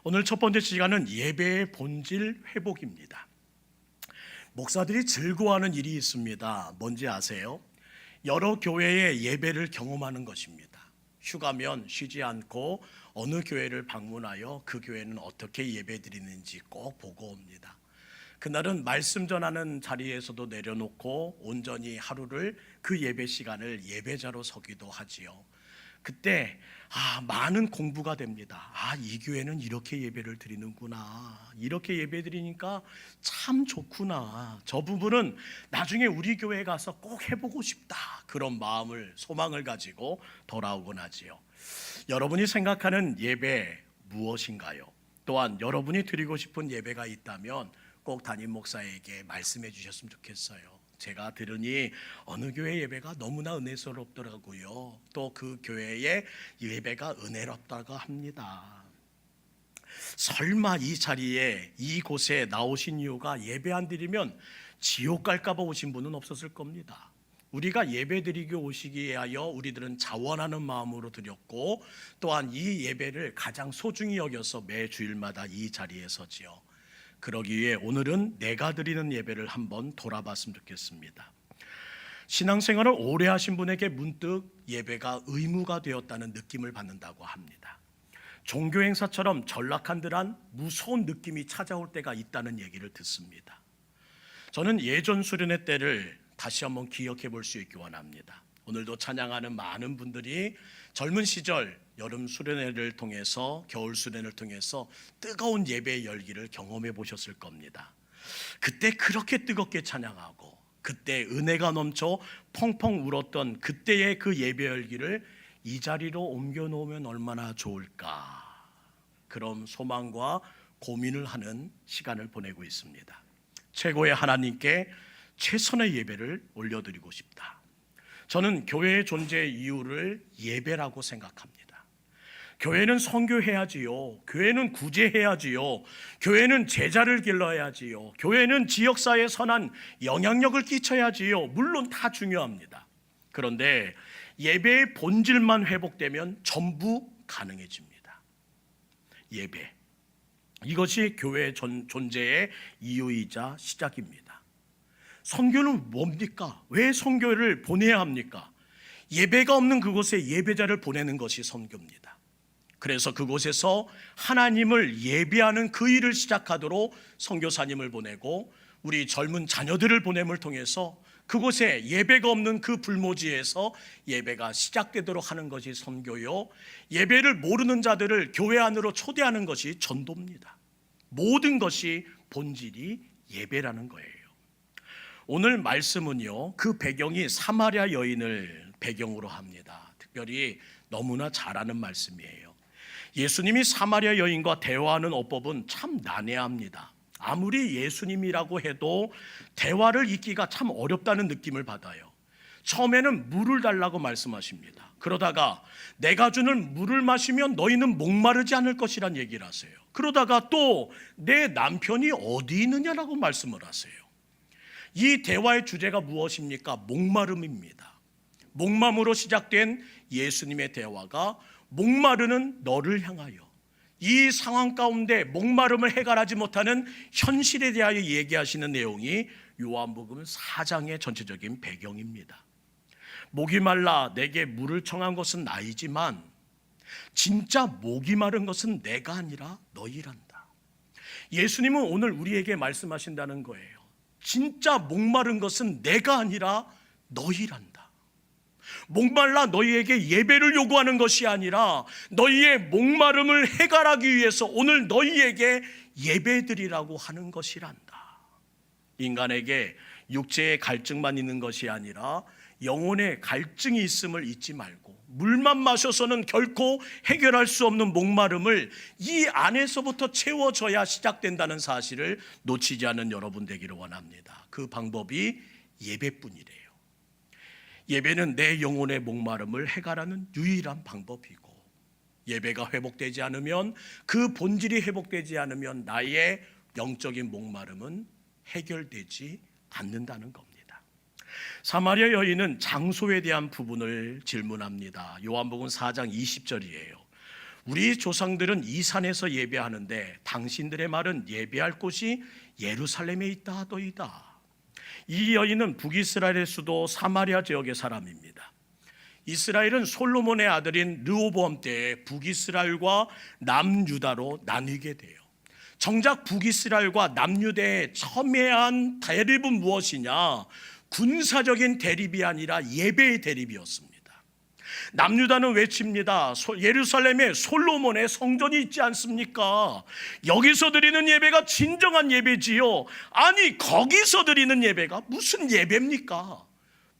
오늘 첫 번째 시간은 예배의 본질 회복입니다. 목사들이 즐거워하는 일이 있습니다. 뭔지 아세요? 여러 교회의 예배를 경험하는 것입니다. 휴가면 쉬지 않고 어느 교회를 방문하여 그 교회는 어떻게 예배드리는지 꼭 보고 옵니다. 그날은 말씀 전하는 자리에서도 내려놓고 온전히 하루를 그 예배 시간을 예배자로 서기도 하지요. 그때 많은 공부가 됩니다. 이 교회는 이렇게 예배를 드리는구나. 이렇게 예배 드리니까 참 좋구나. 저 부분은 나중에 우리 교회에 가서 꼭 해보고 싶다. 그런 마음을, 소망을 가지고 돌아오곤 하지요. 여러분이 생각하는 예배 무엇인가요? 또한 여러분이 드리고 싶은 예배가 있다면 꼭 담임 목사에게 말씀해 주셨으면 좋겠어요. 제가 들으니 어느 교회 예배가 너무나 은혜스럽더라고요. 또 그 교회의 예배가 은혜롭다고 합니다. 설마 이 자리에 이곳에 나오신 이유가 예배 안 드리면 지옥 갈까 봐 오신 분은 없었을 겁니다. 우리가 예배 드리기 오시기 위하여 우리들은 자원하는 마음으로 드렸고, 또한 이 예배를 가장 소중히 여겨서 매 주일마다 이 자리에 서지요. 그러기 위해 오늘은 내가 드리는 예배를 한번 돌아봤으면 좋겠습니다. 신앙생활을 오래 하신 분에게 문득 예배가 의무가 되었다는 느낌을 받는다고 합니다. 종교행사처럼 전락한 듯한 무서운 느낌이 찾아올 때가 있다는 얘기를 듣습니다. 저는 예전 수련회 때를 다시 한번 기억해 볼 수 있기 원합니다. 오늘도 찬양하는 많은 분들이 젊은 시절 여름 수련회를 통해서, 겨울 수련회를 통해서 뜨거운 예배의 열기를 경험해 보셨을 겁니다. 그때 그렇게 뜨겁게 찬양하고 그때 은혜가 넘쳐 펑펑 울었던 그때의 그 예배 열기를 이 자리로 옮겨 놓으면 얼마나 좋을까, 그런 소망과 고민을 하는 시간을 보내고 있습니다. 최고의 하나님께 최선의 예배를 올려드리고 싶다. 저는 교회의 존재의 이유를 예배라고 생각합니다. 교회는 선교해야지요. 교회는 구제해야지요. 교회는 제자를 길러야지요. 교회는 지역사회에 선한 영향력을 끼쳐야지요. 물론 다 중요합니다. 그런데 예배의 본질만 회복되면 전부 가능해집니다. 예배, 이것이 교회의 존재의 이유이자 시작입니다. 선교는 뭡니까? 왜 선교를 보내야 합니까? 예배가 없는 그곳에 예배자를 보내는 것이 선교입니다. 그래서 그곳에서 하나님을 예배하는 그 일을 시작하도록 선교사님을 보내고 우리 젊은 자녀들을 보냄을 통해서 그곳에 예배가 없는 그 불모지에서 예배가 시작되도록 하는 것이 선교요, 예배를 모르는 자들을 교회 안으로 초대하는 것이 전도입니다. 모든 것이 본질이 예배라는 거예요. 오늘 말씀은요, 그 배경이 사마리아 여인을 배경으로 합니다. 특별히 너무나 잘 아는 말씀이에요. 예수님이 사마리아 여인과 대화하는 어법은 참 난해합니다. 아무리 예수님이라고 해도 대화를 잇기가 참 어렵다는 느낌을 받아요. 처음에는 물을 달라고 말씀하십니다. 그러다가 내가 주는 물을 마시면 너희는 목마르지 않을 것이란 얘기를 하세요. 그러다가 또 내 남편이 어디 있느냐라고 말씀을 하세요. 이 대화의 주제가 무엇입니까? 목마름입니다. 목마름으로 시작된 예수님의 대화가 목마르는 너를 향하여, 이 상황 가운데 목마름을 해결하지 못하는 현실에 대하여 얘기하시는 내용이 요한복음 4장의 전체적인 배경입니다. 목이 말라 내게 물을 청한 것은 나이지만 진짜 목이 마른 것은 내가 아니라 너희란다. 예수님은 오늘 우리에게 말씀하신다는 거예요. 진짜 목마른 것은 내가 아니라 너희란다. 목말라 너희에게 예배를 요구하는 것이 아니라 너희의 목마름을 해결하기 위해서 오늘 너희에게 예배드리라고 하는 것이란다. 인간에게 육체의 갈증만 있는 것이 아니라 영혼의 갈증이 있음을 잊지 말고, 물만 마셔서는 결코 해결할 수 없는 목마름을 이 안에서부터 채워져야 시작된다는 사실을 놓치지 않는 여러분 되기를 원합니다. 그 방법이 예배뿐이래요. 예배는 내 영혼의 목마름을 해결하는 유일한 방법이고, 예배가 회복되지 않으면, 그 본질이 회복되지 않으면 나의 영적인 목마름은 해결되지 않는다는 겁니다. 사마리아 여인은 장소에 대한 부분을 질문합니다. 요한복음 4장 20절이에요. 우리 조상들은 이 산에서 예배하는데 당신들의 말은 예배할 곳이 예루살렘에 있다 하더이다. 이 여인은 북이스라엘의 수도 사마리아 지역의 사람입니다. 이스라엘은 솔로몬의 아들인 르호보암 때에 북이스라엘과 남유다로 나뉘게 돼요. 정작 북이스라엘과 남유다의 첨예한 대립은 무엇이냐? 군사적인 대립이 아니라 예배의 대립이었습니다. 남유다는 외칩니다. 예루살렘에 솔로몬의 성전이 있지 않습니까? 여기서 드리는 예배가 진정한 예배지요. 아니, 거기서 드리는 예배가 무슨 예배입니까?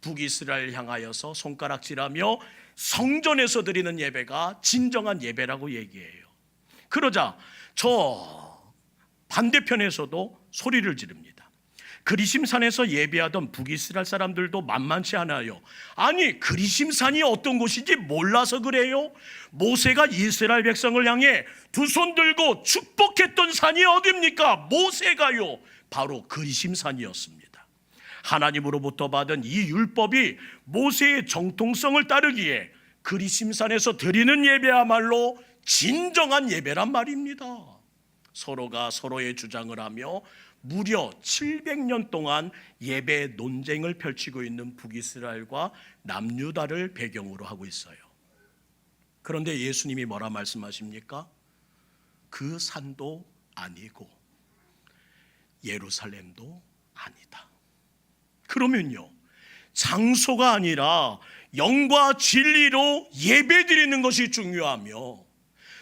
북이스라엘 향하여서 손가락질하며 성전에서 드리는 예배가 진정한 예배라고 얘기해요. 그러자 저 반대편에서도 소리를 지릅니다. 그리심산에서 예배하던 북이스라엘 사람들도 만만치 않아요. 아니, 그리심산이 어떤 곳인지 몰라서 그래요? 모세가 이스라엘 백성을 향해 두 손 들고 축복했던 산이 어디입니까? 모세가요, 바로 그리심산이었습니다. 하나님으로부터 받은 이 율법이 모세의 정통성을 따르기에 그리심산에서 드리는 예배야말로 진정한 예배란 말입니다. 서로가 서로의 주장을 하며 무려 700년 동안 예배 논쟁을 펼치고 있는 북이스라엘과 남유다를 배경으로 하고 있어요. 그런데 예수님이 뭐라 말씀하십니까? 그 산도 아니고 예루살렘도 아니다. 그러면요, 장소가 아니라 영과 진리로 예배드리는 것이 중요하며,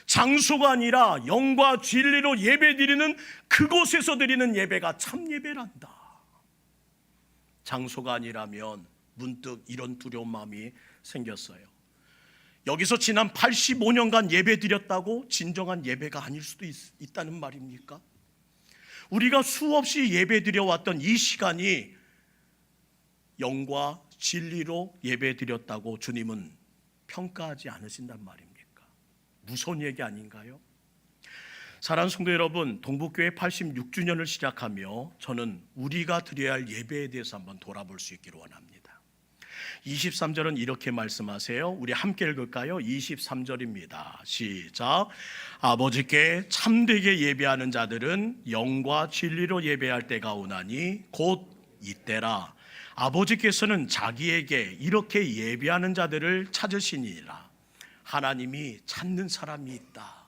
장소가 아니라 영과 진리로 예배드리는 그곳에서 드리는 예배가 참 예배란다. 장소가 아니라면 문득 이런 두려운 마음이 생겼어요. 여기서 지난 85년간 예배드렸다고 진정한 예배가 아닐 수도 있다는 말입니까? 우리가 수없이 예배드려왔던 이 시간이 영과 진리로 예배드렸다고 주님은 평가하지 않으신단 말입니다. 무서운 얘기 아닌가요? 사랑하는 성도 여러분, 동북교회 86주년을 시작하며 저는 우리가 드려야 할 예배에 대해서 한번 돌아볼 수 있기를 원합니다. 23절은 이렇게 말씀하세요. 우리 함께 읽을까요? 23절입니다. 시작. 아버지께 참되게 예배하는 자들은 영과 진리로 예배할 때가 오나니 곧 이때라. 아버지께서는 자기에게 이렇게 예배하는 자들을 찾으시니라. 하나님이 찾는 사람이 있다.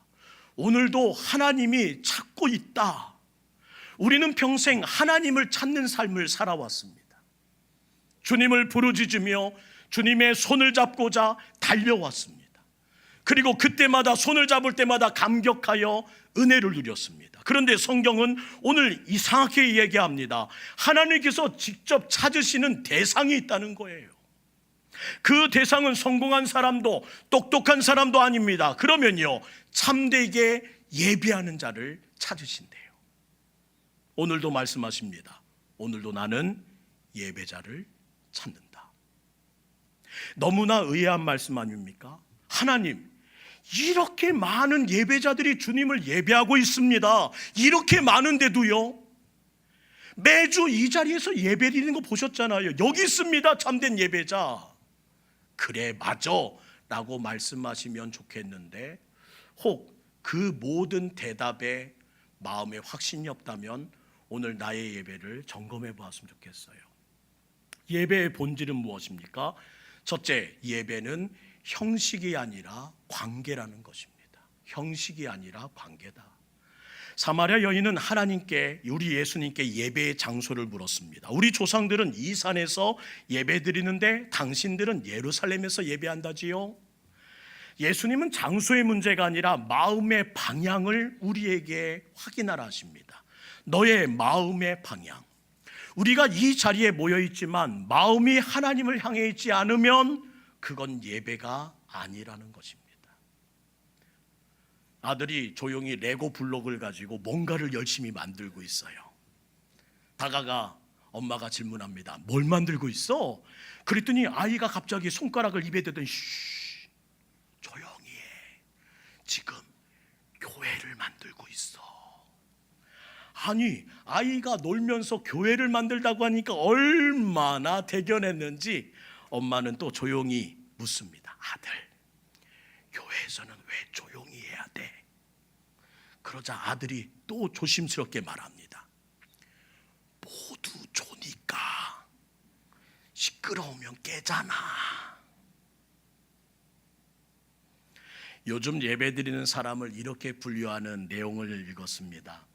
오늘도 하나님이 찾고 있다. 우리는 평생 하나님을 찾는 삶을 살아왔습니다. 주님을 부르짖으며 주님의 손을 잡고자 달려왔습니다. 그리고 그때마다 손을 잡을 때마다 감격하여 은혜를 누렸습니다. 그런데 성경은 오늘 이상하게 얘기합니다. 하나님께서 직접 찾으시는 대상이 있다는 거예요. 그 대상은 성공한 사람도 똑똑한 사람도 아닙니다. 그러면요, 참되게 예배하는 자를 찾으신대요. 오늘도 말씀하십니다. 오늘도 나는 예배자를 찾는다. 너무나 의아한 말씀 아닙니까? 하나님, 이렇게 많은 예배자들이 주님을 예배하고 있습니다. 이렇게 많은데도요, 매주 이 자리에서 예배드리는 거 보셨잖아요. 여기 있습니다, 참된 예배자. 그래, 맞아 라고 말씀하시면 좋겠는데, 혹 그 모든 대답에 마음에 확신이 없다면 오늘 나의 예배를 점검해 보았으면 좋겠어요. 예배의 본질은 무엇입니까? 첫째, 예배는 형식이 아니라 관계라는 것입니다. 형식이 아니라 관계다. 사마리아 여인은 하나님께, 우리 예수님께 예배의 장소를 물었습니다. 우리 조상들은 이 산에서 예배드리는데 당신들은 예루살렘에서 예배한다지요? 예수님은 장소의 문제가 아니라 마음의 방향을 우리에게 확인하라 하십니다. 너의 마음의 방향. 우리가 이 자리에 모여 있지만 마음이 하나님을 향해 있지 않으면 그건 예배가 아니라는 것입니다. 아들이 조용히 레고 블록을 가지고 뭔가를 열심히 만들고 있어요. 다가가 엄마가 질문합니다. 뭘 만들고 있어? 그랬더니 아이가 갑자기 손가락을 입에 대더니 조용히 해. 지금 교회를 만들고 있어. 아니, 아이가 놀면서 교회를 만들다고 하니까 얼마나 대견했는지 엄마는 또 조용히 묻습니다. 아들, 교회에서는 왜 조용히 해야 그러자 아들이 또 조심스럽게 말합니다. 모두 조니까 시끄러우면 깨잖아. 요즘 예배드리는 사람을 이렇게 분류하는 내용을 읽었습니다.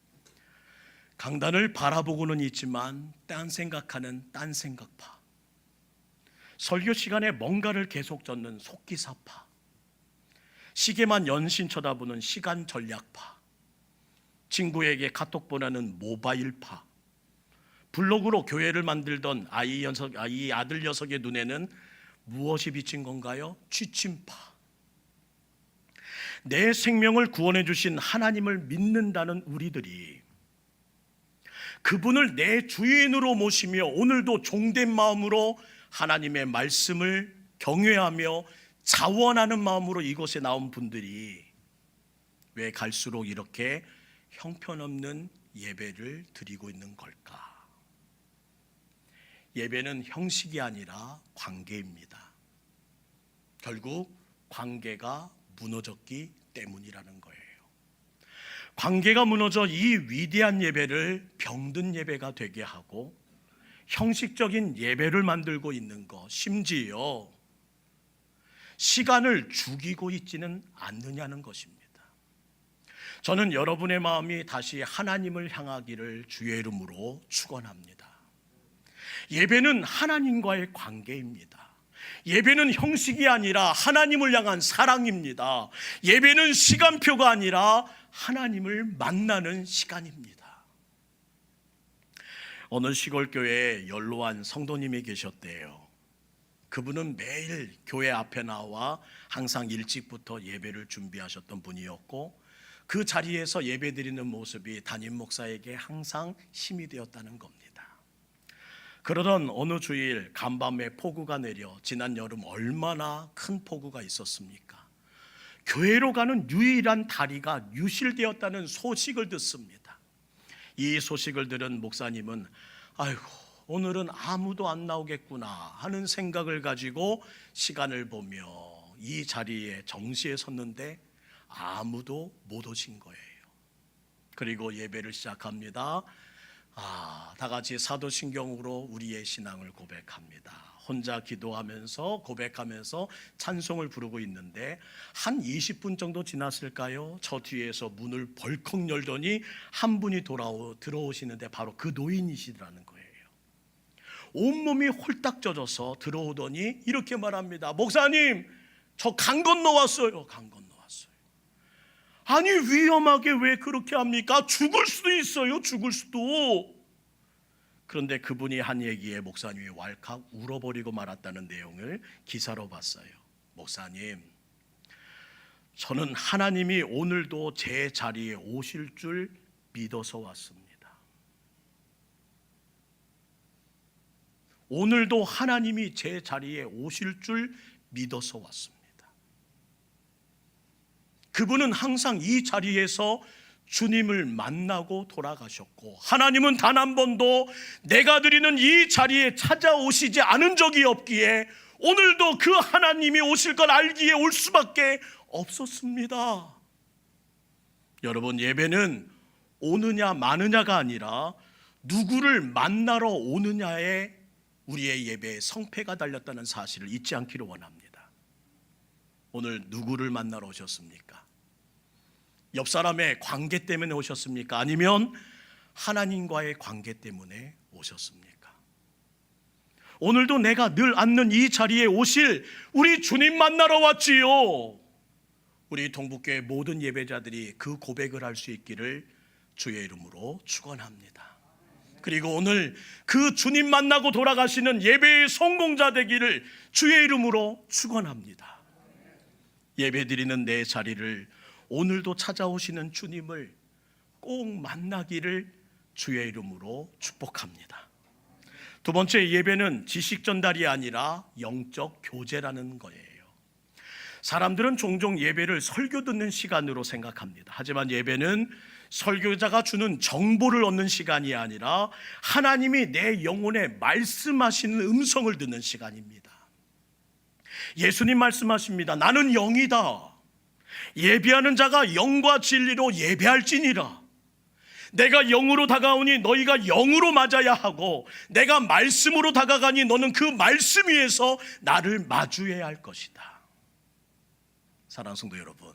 강단을 바라보고는 있지만 딴 생각하는 딴 생각파, 설교 시간에 뭔가를 계속 적는 속기사파, 시계만 연신 쳐다보는 시간 전략파, 친구에게 카톡 보내는 모바일파, 블로그로 교회를 만들던 아들 녀석의 눈에는 무엇이 비친 건가요? 취침파. 내 생명을 구원해 주신 하나님을 믿는다는 우리들이 그분을 내 주인으로 모시며 오늘도 종된 마음으로 하나님의 말씀을 경외하며 자원하는 마음으로 이곳에 나온 분들이 왜 갈수록 이렇게 형편없는 예배를 드리고 있는 걸까? 예배는 형식이 아니라 관계입니다. 결국 관계가 무너졌기 때문이라는 거예요. 관계가 무너져 이 위대한 예배를 병든 예배가 되게 하고 형식적인 예배를 만들고 있는 것, 심지어 시간을 죽이고 있지는 않느냐는 것입니다. 저는 여러분의 마음이 다시 하나님을 향하기를 주의 이름으로 축원합니다. 예배는 하나님과의 관계입니다. 예배는 형식이 아니라 하나님을 향한 사랑입니다. 예배는 시간표가 아니라 하나님을 만나는 시간입니다. 어느 시골교회에 연로한 성도님이 계셨대요. 그분은 매일 교회 앞에 나와 항상 일찍부터 예배를 준비하셨던 분이었고 그 자리에서 예배드리는 모습이 담임 목사에게 항상 힘이 되었다는 겁니다. 그러던 어느 주일 간밤에 폭우가 내려 지난 여름 얼마나 큰 폭우가 있었습니까? 교회로 가는 유일한 다리가 유실되었다는 소식을 듣습니다. 이 소식을 들은 목사님은 아이고 오늘은 아무도 안 나오겠구나 하는 생각을 가지고 시간을 보며 이 자리에 정시에 섰는데 아무도 못 오신 거예요. 그리고 예배를 시작합니다. 다 같이 사도신경으로 우리의 신앙을 고백합니다. 혼자 기도하면서 고백하면서 찬송을 부르고 있는데 한 20분 정도 지났을까요? 저 뒤에서 문을 벌컥 열더니 한 분이 들어오시는데 바로 그 노인이시라는 거예요. 온몸이 홀딱 젖어서 들어오더니 이렇게 말합니다. 목사님, 저 강 건너왔어요. 강 건너왔어요. 아니 위험하게 왜 그렇게 합니까? 죽을 수도 있어요. 죽을 수도. 그런데 그분이 한 얘기에 목사님이 왈칵 울어버리고 말았다는 내용을 기사로 봤어요. 목사님, 저는 하나님이 오늘도 제 자리에 오실 줄 믿어서 왔습니다. 오늘도 하나님이 제 자리에 오실 줄 믿어서 왔습니다. 그분은 항상 이 자리에서 주님을 만나고 돌아가셨고 하나님은 단 한 번도 내가 드리는 이 자리에 찾아오시지 않은 적이 없기에 오늘도 그 하나님이 오실 걸 알기에 올 수밖에 없었습니다. 여러분, 예배는 오느냐 마느냐가 아니라 누구를 만나러 오느냐에 우리의 예배의 성패가 달렸다는 사실을 잊지 않기를 원합니다. 오늘 누구를 만나러 오셨습니까? 옆 사람의 관계 때문에 오셨습니까? 아니면 하나님과의 관계 때문에 오셨습니까? 오늘도 내가 늘 앉는 이 자리에 오실 우리 주님 만나러 왔지요. 우리 동북교회 모든 예배자들이 그 고백을 할 수 있기를 주의 이름으로 축원합니다. 그리고 오늘 그 주님 만나고 돌아가시는 예배의 성공자 되기를 주의 이름으로 축원합니다. 예배드리는 내 자리를 오늘도 찾아오시는 주님을 꼭 만나기를 주의 이름으로 축복합니다. 두 번째, 예배는 지식 전달이 아니라 영적 교제라는 거예요. 사람들은 종종 예배를 설교 듣는 시간으로 생각합니다. 하지만 예배는 설교자가 주는 정보를 얻는 시간이 아니라 하나님이 내 영혼에 말씀하시는 음성을 듣는 시간입니다. 예수님 말씀하십니다. 나는 영이다. 예비하는 자가 영과 진리로 예배할지니라. 내가 영으로 다가오니 너희가 영으로 맞아야 하고, 내가 말씀으로 다가가니 너는 그 말씀 위에서 나를 마주해야 할 것이다. 사랑하는 성도 여러분,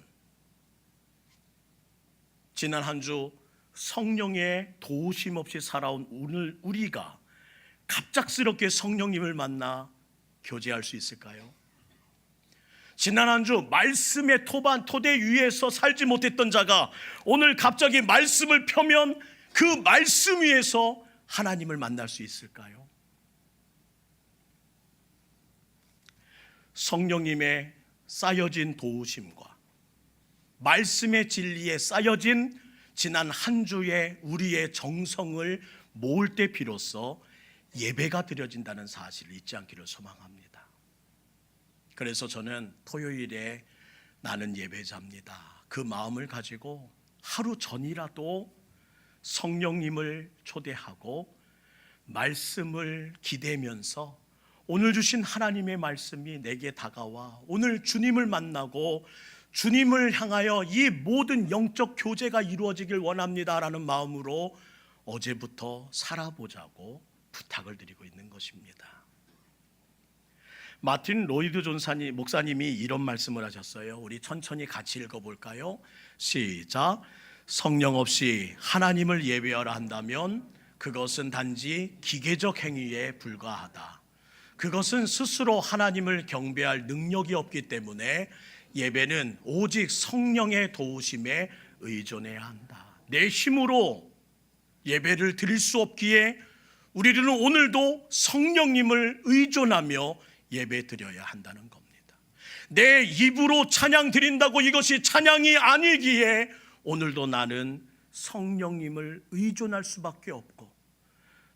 지난 한 주 성령의 도우심 없이 살아온 오늘 우리가 갑작스럽게 성령님을 만나 교제할 수 있을까요? 지난 한 주 말씀의 토대 위에서 살지 못했던 자가 오늘 갑자기 말씀을 펴면 그 말씀 위에서 하나님을 만날 수 있을까요? 성령님의 쌓여진 도우심과 말씀의 진리에 쌓여진 지난 한 주의 우리의 정성을 모을 때 비로소 예배가 드려진다는 사실을 잊지 않기를 소망합니다. 그래서 저는 토요일에 나는 예배자입니다, 그 마음을 가지고 하루 전이라도 성령님을 초대하고 말씀을 기대면서 오늘 주신 하나님의 말씀이 내게 다가와 오늘 주님을 만나고 주님을 향하여 이 모든 영적 교제가 이루어지길 원합니다라는 마음으로 어제부터 살아보자고 부탁을 드리고 있는 것입니다. 마틴 로이드 존 목사님이 이런 말씀을 하셨어요. 우리 천천히 같이 읽어볼까요? 시작. 성령 없이 하나님을 예배하라 한다면 그것은 단지 기계적 행위에 불과하다. 그것은 스스로 하나님을 경배할 능력이 없기 때문에 예배는 오직 성령의 도우심에 의존해야 한다. 내 힘으로 예배를 드릴 수 없기에 우리들은 오늘도 성령님을 의존하며 예배 드려야 한다는 겁니다. 내 입으로 찬양 드린다고 이것이 찬양이 아니기에 오늘도 나는 성령님을 의존할 수밖에 없고,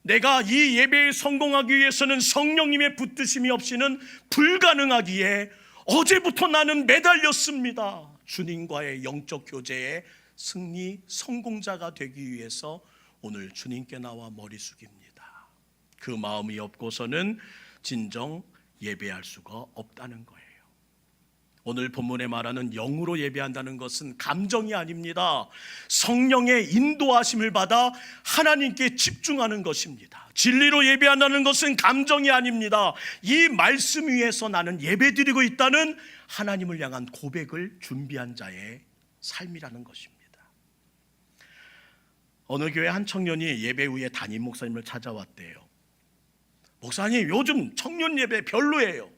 내가 이 예배에 성공하기 위해서는 성령님의 붙드심이 없이는 불가능하기에 어제부터 나는 매달렸습니다. 주님과의 영적 교제의 승리 성공자가 되기 위해서 오늘 주님께 나와 머리 숙입니다. 그 마음이 없고서는 진정 예배할 수가 없다는 거예요. 오늘 본문에 말하는 영으로 예배한다는 것은 감정이 아닙니다. 성령의 인도하심을 받아 하나님께 집중하는 것입니다. 진리로 예배한다는 것은 감정이 아닙니다. 이 말씀 위에서 나는 예배드리고 있다는 하나님을 향한 고백을 준비한 자의 삶이라는 것입니다. 어느 교회 한 청년이 예배 후에 담임 목사님을 찾아왔대요. 목사님, 요즘 청년 예배 별로예요.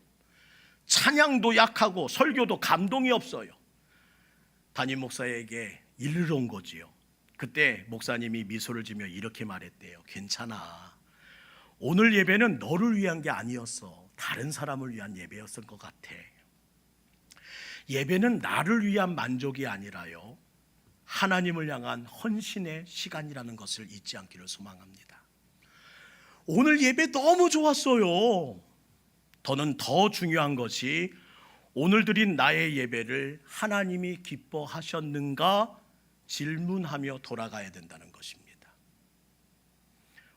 찬양도 약하고 설교도 감동이 없어요. 담임 목사에게 이르러 온 거지요. 그때 목사님이 미소를 지며 이렇게 말했대요. 괜찮아. 오늘 예배는 너를 위한 게 아니었어. 다른 사람을 위한 예배였을 것 같아. 예배는 나를 위한 만족이 아니라요, 하나님을 향한 헌신의 시간이라는 것을 잊지 않기를 소망합니다. 오늘 예배 너무 좋았어요. 더는 더 중요한 것이 오늘 드린 나의 예배를 하나님이 기뻐하셨는가 질문하며 돌아가야 된다는 것입니다.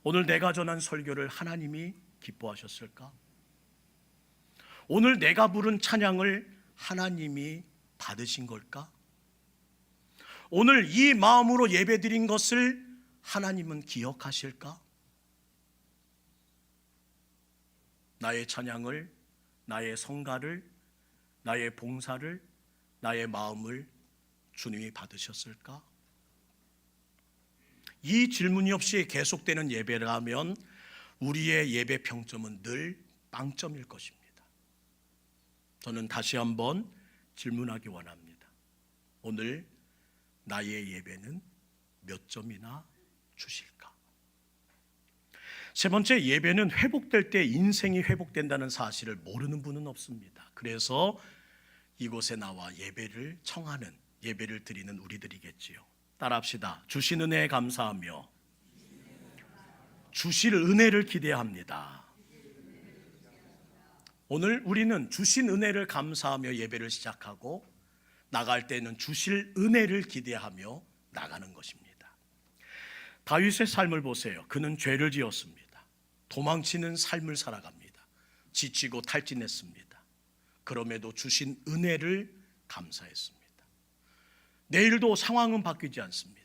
오늘 내가 전한 설교를 하나님이 기뻐하셨을까? 오늘 내가 부른 찬양을 하나님이 받으신 걸까? 오늘 이 마음으로 예배드린 것을 하나님은 기억하실까? 나의 찬양을, 나의 성가를, 나의 봉사를, 나의 마음을 주님이 받으셨을까? 이 질문이 없이 계속되는 예배라면 우리의 예배 평점은 늘 빵점일 것입니다. 저는 다시 한번 질문하기 원합니다. 오늘 나의 예배는 몇 점이나 주실까? 세 번째, 예배는 회복될 때 인생이 회복된다는 사실을 모르는 분은 없습니다. 그래서 이곳에 나와 예배를 청하는, 예배를 드리는 우리들이겠지요. 따라합시다. 주신 은혜에 감사하며 주실 은혜를 기대합니다. 오늘 우리는 주신 은혜를 감사하며 예배를 시작하고 나갈 때는 주실 은혜를 기대하며 나가는 것입니다. 다윗의 삶을 보세요. 그는 죄를 지었습니다. 도망치는 삶을 살아갑니다. 지치고 탈진했습니다. 그럼에도 주신 은혜를 감사했습니다. 내일도 상황은 바뀌지 않습니다.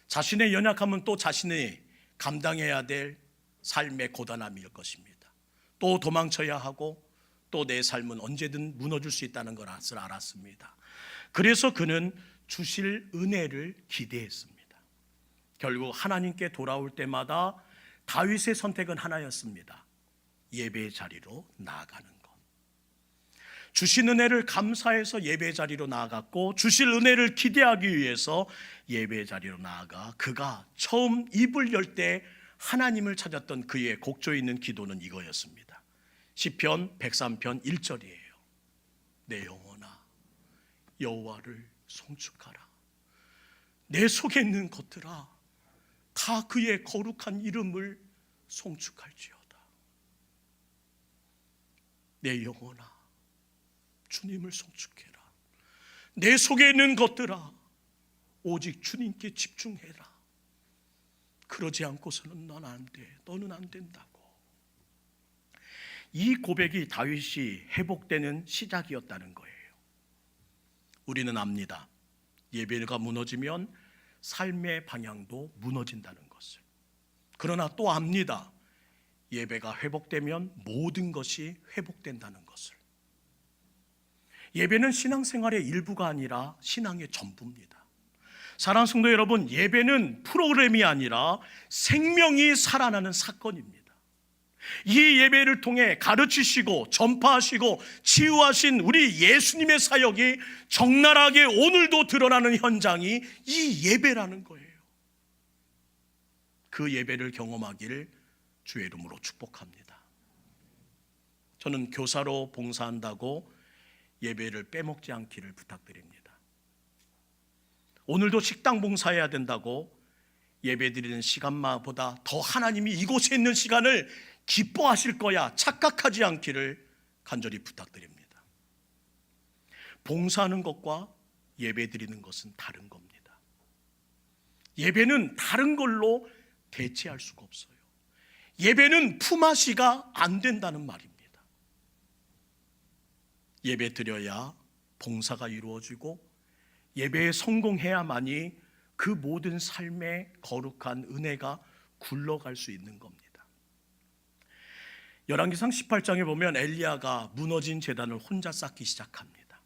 자신의 연약함은 또 자신이 감당해야 될 삶의 고단함일 것입니다. 또 도망쳐야 하고 또 내 삶은 언제든 무너질 수 있다는 것을 알았습니다. 그래서 그는 주실 은혜를 기대했습니다. 결국 하나님께 돌아올 때마다 다윗의 선택은 하나였습니다. 예배의 자리로 나아가는 것. 주신 은혜를 감사해서 예배의 자리로 나아갔고, 주실 은혜를 기대하기 위해서 예배의 자리로 나아가 그가 처음 입을 열 때 하나님을 찾았던 그의 곡조에 있는 기도는 이거였습니다. 시편 103편 1절이에요. 내 영혼아 여호와를 송축하라. 내 속에 있는 것들아 다 그의 거룩한 이름을 송축할지어다. 내 영혼아 주님을 송축해라. 내 속에 있는 것들아 오직 주님께 집중해라. 그러지 않고서는 넌 안 돼. 너는 안 된다고. 이 고백이 다윗이 회복되는 시작이었다는 거예요. 우리는 압니다. 예배가 무너지면 삶의 방향도 무너진다는 것을. 그러나 또 압니다. 예배가 회복되면 모든 것이 회복된다는 것을. 예배는 신앙생활의 일부가 아니라 신앙의 전부입니다. 사랑하는 성도 여러분, 예배는 프로그램이 아니라 생명이 살아나는 사건입니다. 이 예배를 통해 가르치시고 전파하시고 치유하신 우리 예수님의 사역이 적나라하게 오늘도 드러나는 현장이 이 예배라는 거예요. 그 예배를 경험하기를 주의 이름으로 축복합니다. 저는 교사로 봉사한다고 예배를 빼먹지 않기를 부탁드립니다. 오늘도 식당 봉사해야 된다고 예배드리는 시간마보다 더 하나님이 이곳에 있는 시간을 기뻐하실 거야 착각하지 않기를 간절히 부탁드립니다. 봉사하는 것과 예배드리는 것은 다른 겁니다. 예배는 다른 걸로 대체할 수가 없어요. 예배는 품앗이가 안 된다는 말입니다. 예배 드려야 봉사가 이루어지고 예배에 성공해야만이 그 모든 삶의 거룩한 은혜가 굴러갈 수 있는 겁니다. 열왕기상 18장에 보면 엘리야가 무너진 제단을 혼자 쌓기 시작합니다.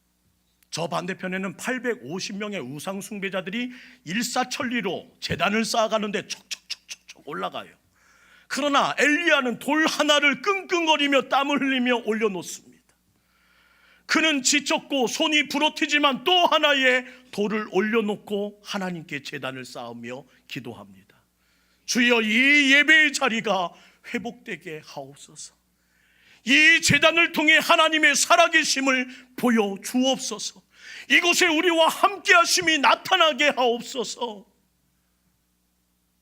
저 반대편에는 850명의 우상 숭배자들이 일사천리로 제단을 쌓아가는데 촉촉촉촉 올라가요. 그러나 엘리야는 돌 하나를 끙끙거리며 땀을 흘리며 올려놓습니다. 그는 지쳤고 손이 부러뜨지만 또 하나의 돌을 올려놓고 하나님께 제단을 쌓으며 기도합니다. 주여 이 예배의 자리가 회복되게 하옵소서. 이 제단을 통해 하나님의 살아계심을 보여주옵소서. 이곳에 우리와 함께 하심이 나타나게 하옵소서.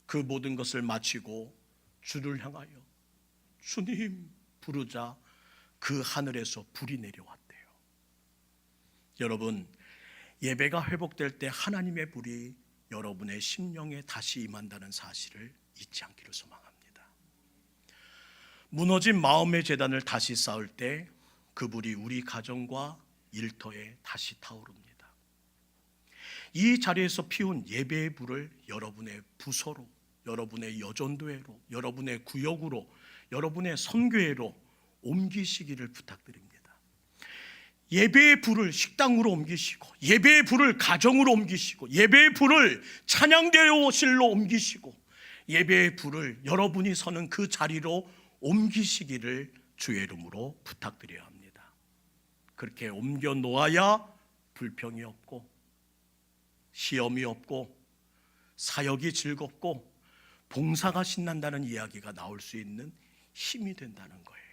그 모든 것을 마치고 주를 향하여 주님 부르자 그 하늘에서 불이 내려왔대요. 여러분, 예배가 회복될 때 하나님의 불이 여러분의 심령에 다시 임한다는 사실을 잊지 않기를 소망합니다. 무너진 마음의 제단을 다시 쌓을 때 그 불이 우리 가정과 일터에 다시 타오릅니다. 이 자리에서 피운 예배의 불을 여러분의 부서로, 여러분의 여전도회로, 여러분의 구역으로, 여러분의 선교회로 옮기시기를 부탁드립니다. 예배의 불을 식당으로 옮기시고, 예배의 불을 가정으로 옮기시고, 예배의 불을 찬양대회실로 옮기시고, 예배의 불을 여러분이 서는 그 자리로 옮기시기를 주의 이름으로 부탁드려야 합니다. 그렇게 옮겨 놓아야 불평이 없고 시험이 없고 사역이 즐겁고 봉사가 신난다는 이야기가 나올 수 있는 힘이 된다는 거예요.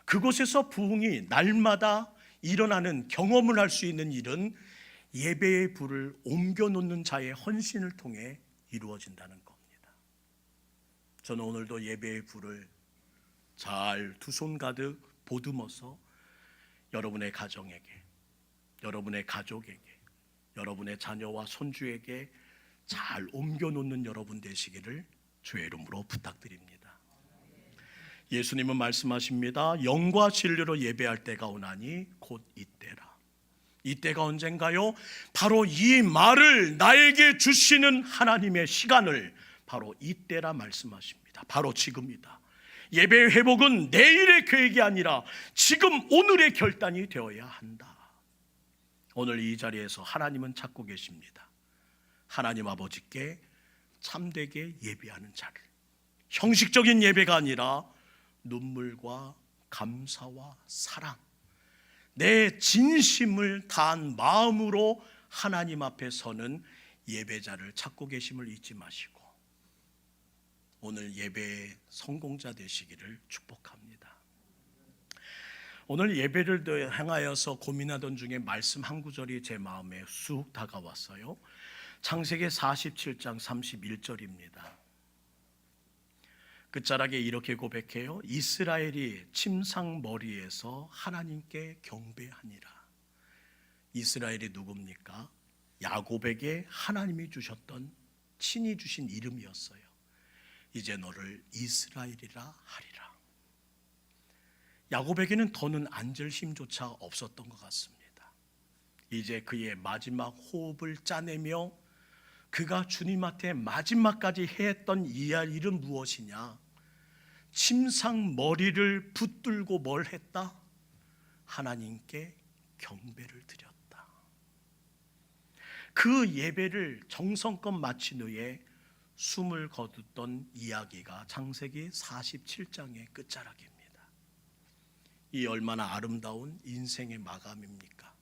그곳에서 부흥이 날마다 일어나는 경험을 할 수 있는 일은 예배의 불을 옮겨 놓는 자의 헌신을 통해 이루어진다는 겁니다. 저는 오늘도 예배의 불을 잘 두 손 가득 보듬어서 여러분의 가정에게, 여러분의 가족에게, 여러분의 자녀와 손주에게 잘 옮겨 놓는 여러분 되시기를 주의 이름으로 부탁드립니다. 예수님은 말씀하십니다. 영과 진리로 예배할 때가 오나니 곧 이때라. 이때가 언젠가요? 바로 이 말을 나에게 주시는 하나님의 시간을 바로 이때라 말씀하십니다. 바로 지금이다. 예배의 회복은 내일의 계획이 아니라 지금 오늘의 결단이 되어야 한다. 오늘 이 자리에서 하나님은 찾고 계십니다. 하나님 아버지께 참되게 예배하는 자를, 형식적인 예배가 아니라 눈물과 감사와 사랑, 내 진심을 다한 마음으로 하나님 앞에 서는 예배자를 찾고 계심을 잊지 마시고 오늘 예배의 성공자 되시기를 축복합니다. 오늘 예배를 향하여서 고민하던 중에 말씀 한 구절이 제 마음에 쑥 다가왔어요. 창세기 47장 31절입니다. 끝자락에 이렇게 고백해요. 이스라엘이 침상머리에서 하나님께 경배하니라. 이스라엘이 누굽니까? 야곱에게 하나님이 주셨던, 친히 주신 이름이었어요. 이제 너를 이스라엘이라 하리라. 야곱에게는 더는 앉을 힘조차 없었던 것 같습니다. 이제 그의 마지막 호흡을 짜내며 그가 주님한테 마지막까지 했던 이 일은 무엇이냐? 침상 머리를 붙들고 뭘 했다? 하나님께 경배를 드렸다. 그 예배를 정성껏 마친 후에 숨을 거뒀던 이야기가 창세기 47장의 끝자락입니다. 이 얼마나 아름다운 인생의 마감입니까?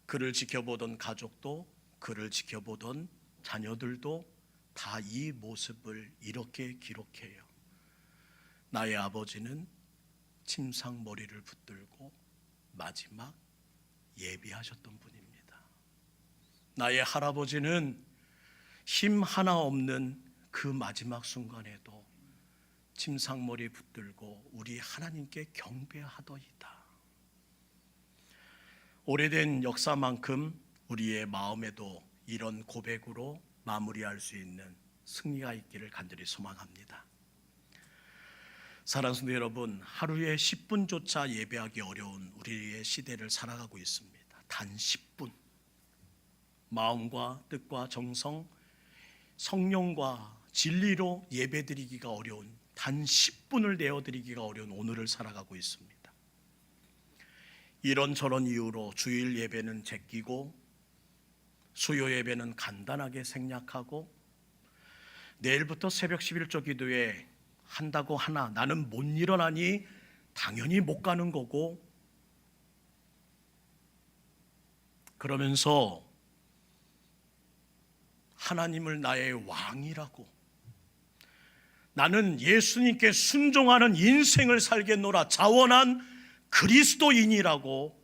그를 지켜보던 가족도, 그를 지켜보던 자녀들도 다 이 모습을 이렇게 기록해요. 나의 아버지는 침상 머리를 붙들고 마지막 예비하셨던 분입니다. 나의 할아버지는 힘 하나 없는 그 마지막 순간에도 침상 머리 붙들고 우리 하나님께 경배하더이다. 오래된 역사만큼 우리의 마음에도 이런 고백으로 마무리할 수 있는 승리가 있기를 간절히 소망합니다. 사랑하는 성도 여러분, 하루에 10분조차 예배하기 어려운 우리의 시대를 살아가고 있습니다. 단 10분, 마음과 뜻과 정성, 성령과 진리로 예배드리기가 어려운, 단 10분을 내어드리기가 어려운 오늘을 살아가고 있습니다. 이런저런 이유로 주일 예배는 제끼고 수요 예배는 간단하게 생략하고 내일부터 새벽 11조 기도회 한다고 하나 나는 못 일어나니 당연히 못 가는 거고, 그러면서 하나님을 나의 왕이라고, 나는 예수님께 순종하는 인생을 살겠노라, 자원한 그리스도인이라고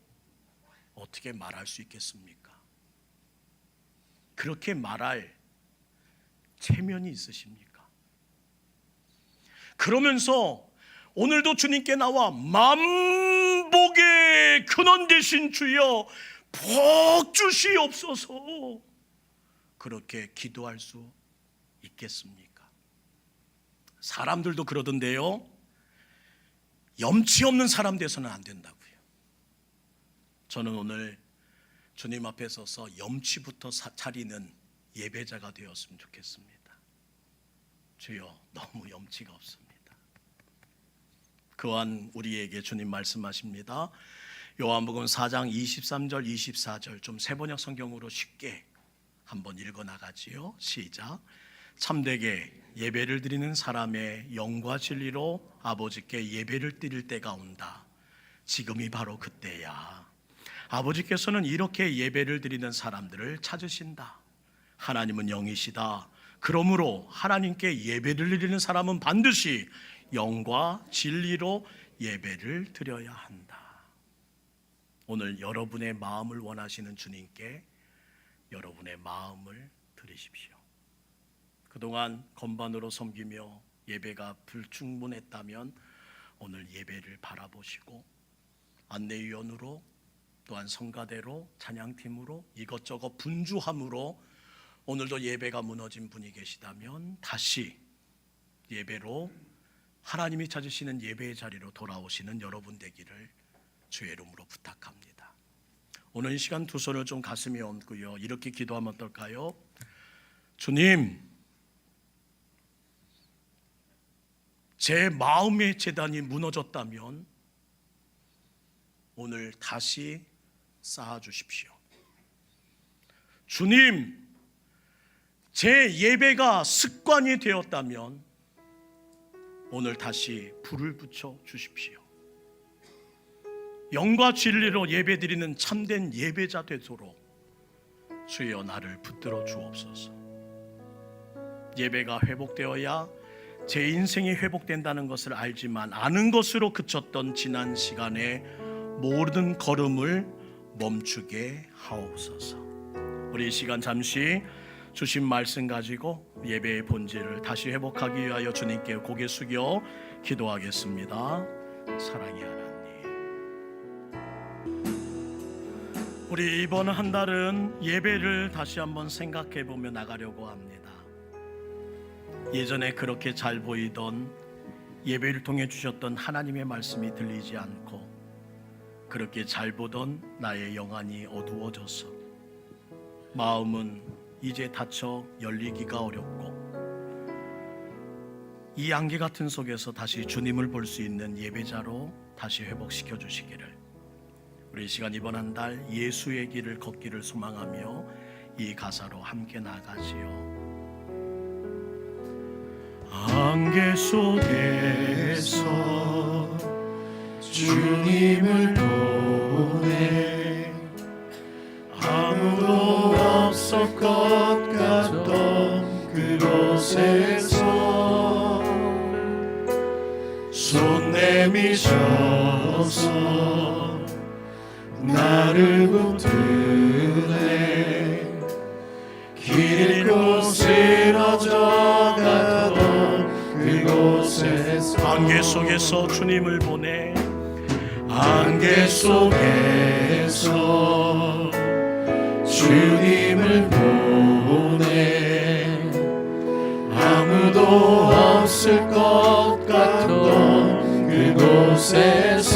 어떻게 말할 수 있겠습니까? 그렇게 말할 체면이 있으십니까? 그러면서 오늘도 주님께 나와 만복의 근원 되신 주여 복 주시옵소서, 그렇게 기도할 수 있겠습니까? 사람들도 그러던데요, 염치 없는 사람 돼서는 안 된다고요. 저는 오늘 주님 앞에 서서 염치부터 차리는 예배자가 되었으면 좋겠습니다. 주여, 너무 염치가 없습니다. 그한 우리에게 주님 말씀하십니다. 요한복음 4장 23절 24절 좀 세번역 성경으로 쉽게 한번 읽어나가지요. 시작. 참되게 예배를 드리는 사람의 영과 진리로 아버지께 예배를 드릴 때가 온다. 지금이 바로 그때야. 아버지께서는 이렇게 예배를 드리는 사람들을 찾으신다. 하나님은 영이시다. 그러므로 하나님께 예배를 드리는 사람은 반드시 영과 진리로 예배를 드려야 한다. 오늘 여러분의 마음을 원하시는 주님께 여러분의 마음을 드리십시오. 그동안 건반으로 섬기며 예배가 불충분했다면 오늘 예배를 바라보시고 안내위원으로 또한 성가대로 찬양팀으로 이것저것 분주함으로 오늘도 예배가 무너진 분이 계시다면 다시 예배로 하나님이 찾으시는 예배의 자리로 돌아오시는 여러분 되기를 주의 이름으로 부탁합니다. 오늘 이 시간 두 손을 좀 가슴에 얹고요, 이렇게 기도하면 어떨까요? 주님, 제 마음의 재단이 무너졌다면 오늘 다시 쌓아주십시오. 주님, 제 예배가 습관이 되었다면 오늘 다시 불을 붙여 주십시오. 영과 진리로 예배드리는 참된 예배자 되도록 주여 나를 붙들어 주옵소서. 예배가 회복되어야 제 인생이 회복된다는 것을 알지만 아는 것으로 그쳤던 지난 시간에 모든 걸음을 멈추게 하옵소서. 우리 이 시간 잠시 주신 말씀 가지고 예배의 본질을 다시 회복하기 위하여 주님께 고개 숙여 기도하겠습니다. 사랑의 하나님, 우리 이번 한 달은 예배를 다시 한번 생각해 보며 나가려고 합니다. 예전에 그렇게 잘 보이던 예배를 통해 주셨던 하나님의 말씀이 들리지 않고 그렇게 잘 보던 나의 영안이 어두워져서 마음은 이제 닫혀 열리기가 어렵고 이 안개 같은 속에서 다시 주님을 볼 수 있는 예배자로 다시 회복시켜 주시기를, 우리 이 시간 이번 한 달 예수의 길을 걷기를 소망하며 이 가사로 함께 나가지요. 안개 속에서 주님을 보내 아무도 없을 것 같던 그곳에서 손 내미셔서 나를 붙드네. 길 잃고 쓰러져 가던 그곳에서 안개 속에서 주님을 보내 안개 속에서 주님을 보내 아무도 없을 것 같던 그곳에서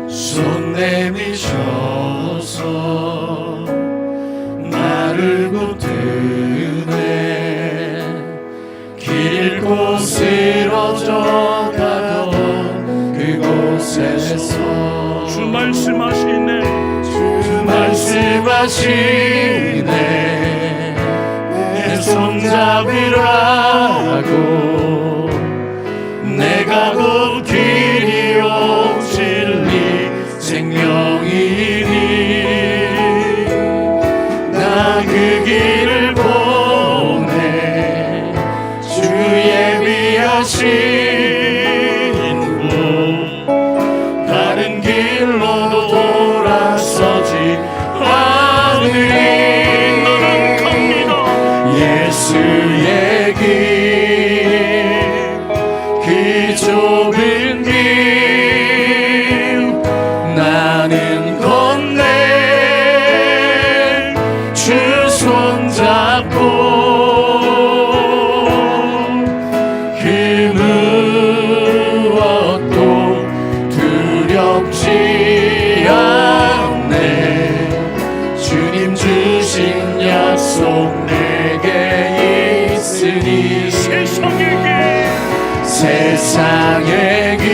손 내미셔서 나를 붙드네. 길 잃고 쓰러져 가던 그곳에서 주 말씀하시네. 주 말씀하시네. 내 손 잡으라고. 내가 곧 길이요 진리 생명이니 나 그 길을 보내. 주 예비하신 분 다른 길로 돌아서지 않으리. 나는 갑니다. 예수의 길 그 좁은 길 나는 건네. 주 손잡고 그 무엇도 두렵지 않네. 주님 주신 약속 내게 있으니 세상의 길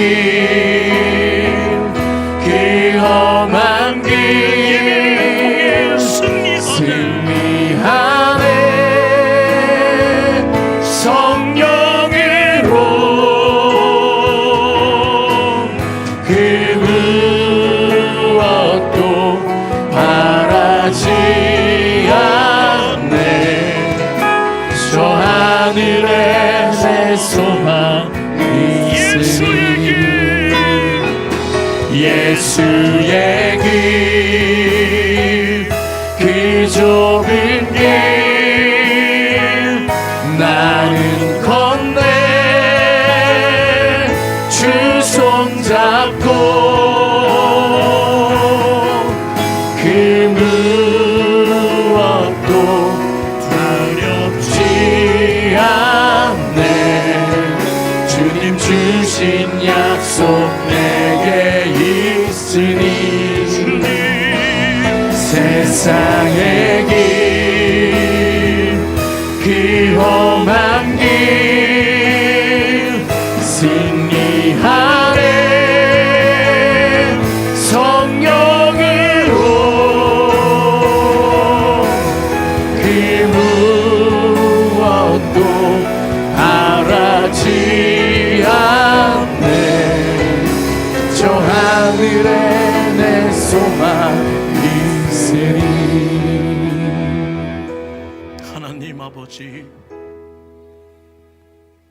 그 험한 길 승리하네. 성령으로 그 무엇도 바라지 않네. 저 하늘에 내 소망 예수의 길 그 좁은 길 나는 건네. 주 손잡고 그 무엇도 두렵지 않네. 주님 주신 약속 내게 있으니 세상의 길, 그 험한 길 승리하네. 성령으로 그 무엇도 바라지 않네. 저 하늘에 내 소망 있으리. 하나님 아버지,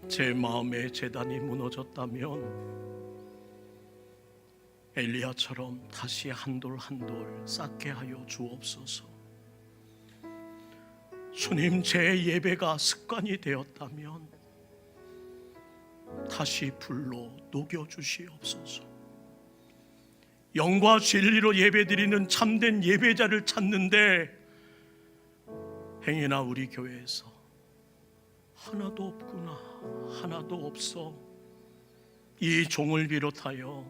제 마음의 재단이 무너졌다면 엘리야처럼 다시 한돌 한돌 쌓게 하여 주옵소서. 주님, 제 예배가 습관이 되었다면 다시 불로 녹여 주시옵소서. 영과 진리로 예배드리는 참된 예배자를 찾는데 행여나 우리 교회에서 하나도 없구나, 하나도 없어. 이 종을 비롯하여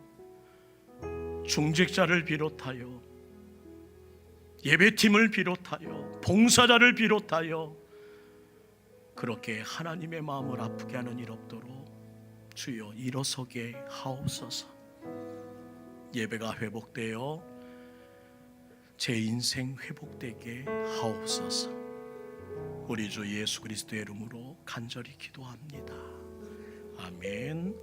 중직자를 비롯하여 예배팀을 비롯하여 봉사자를 비롯하여 그렇게 하나님의 마음을 아프게 하는 일 없도록 주여 일어서게 하옵소서. 예배가 회복되어 제 인생 회복되게 하옵소서. 우리 주 예수 그리스도의 이름으로 간절히 기도합니다. 아멘.